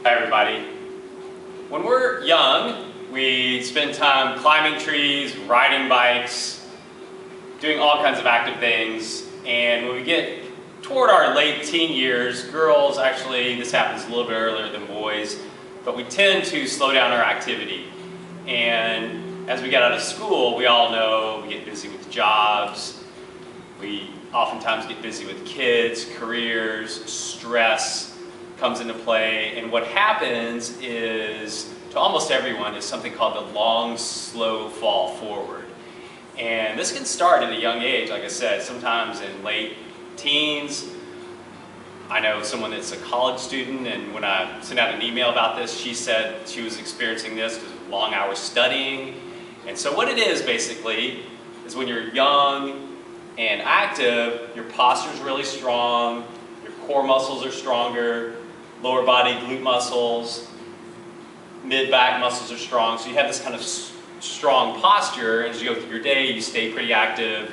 Hi everybody. When we're young, we spend time climbing trees, riding bikes, doing all kinds of active things, and when we get toward our late teen years, girls actually, this happens a little bit earlier than boys, but we tend to slow down our activity. And as we get out of school, we all know we get busy with jobs, we oftentimes get busy with kids, careers, stress comes into play, and what happens is, to almost everyone, is something called the long, slow fall forward. And this can start at a young age, like I said, sometimes in late teens. I know someone that's a college student, and when I sent out an email about this, she said she was experiencing this because of long hours studying. And so what it is, basically, is when you're young and active, your posture's really strong, your core muscles are stronger, lower body glute muscles, mid-back muscles are strong, so you have this kind of strong posture, and as you go through your day, you stay pretty active,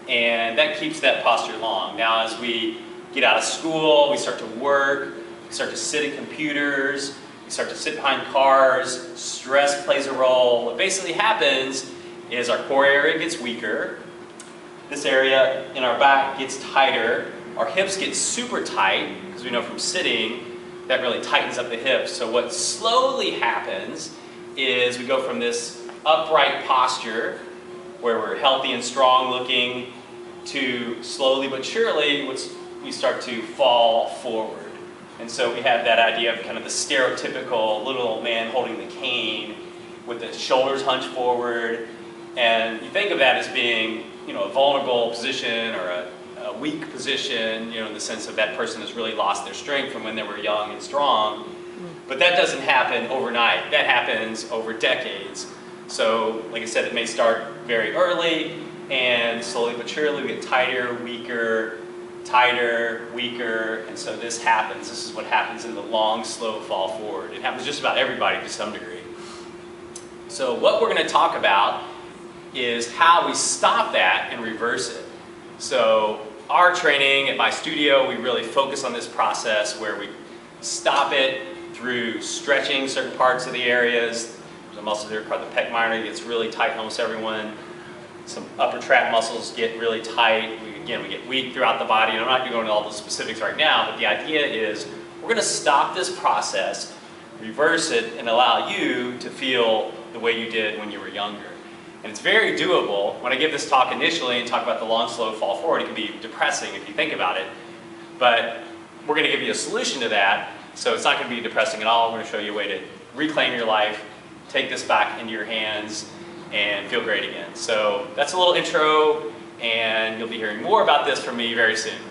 and that keeps that posture long. Now, as we get out of school, we start to work, we start to sit at computers, we start to sit behind cars, stress plays a role. What basically happens is our core area gets weaker, this area in our back gets tighter, our hips get super tight, because we know from sitting, that really tightens up the hips. So what slowly happens is we go from this upright posture, where we're healthy and strong looking, to slowly but surely, we start to fall forward. And so we have that idea of kind of the stereotypical little old man holding the cane with the shoulders hunched forward. And you think of that as being, a vulnerable position or a weak position, in the sense of that person has really lost their strength from when they were young and strong. But that doesn't happen overnight. That happens over decades. So, like I said, it may start very early, and slowly but surely we get tighter, weaker, tighter, weaker, and so this happens. This is what happens in the long, slow fall forward. It happens just about everybody to some degree. So what we're going to talk about is how we stop that and reverse it. So our training at my studio, we really focus on this process where we stop it through stretching certain parts of the areas. There's a muscle here called the pec minor, gets really tight in almost everyone. Some upper trap muscles get really tight. We get weak throughout the body. And I'm not going to go into all the specifics right now, but the idea is we're going to stop this process, reverse it, and allow you to feel the way you did when you were younger. And it's very doable. When I give this talk initially and talk about the long, slow fall forward, it can be depressing if you think about it. But we're going to give you a solution to that, so it's not going to be depressing at all. We're going to show you a way to reclaim your life, take this back into your hands, and feel great again. So that's a little intro, and you'll be hearing more about this from me very soon.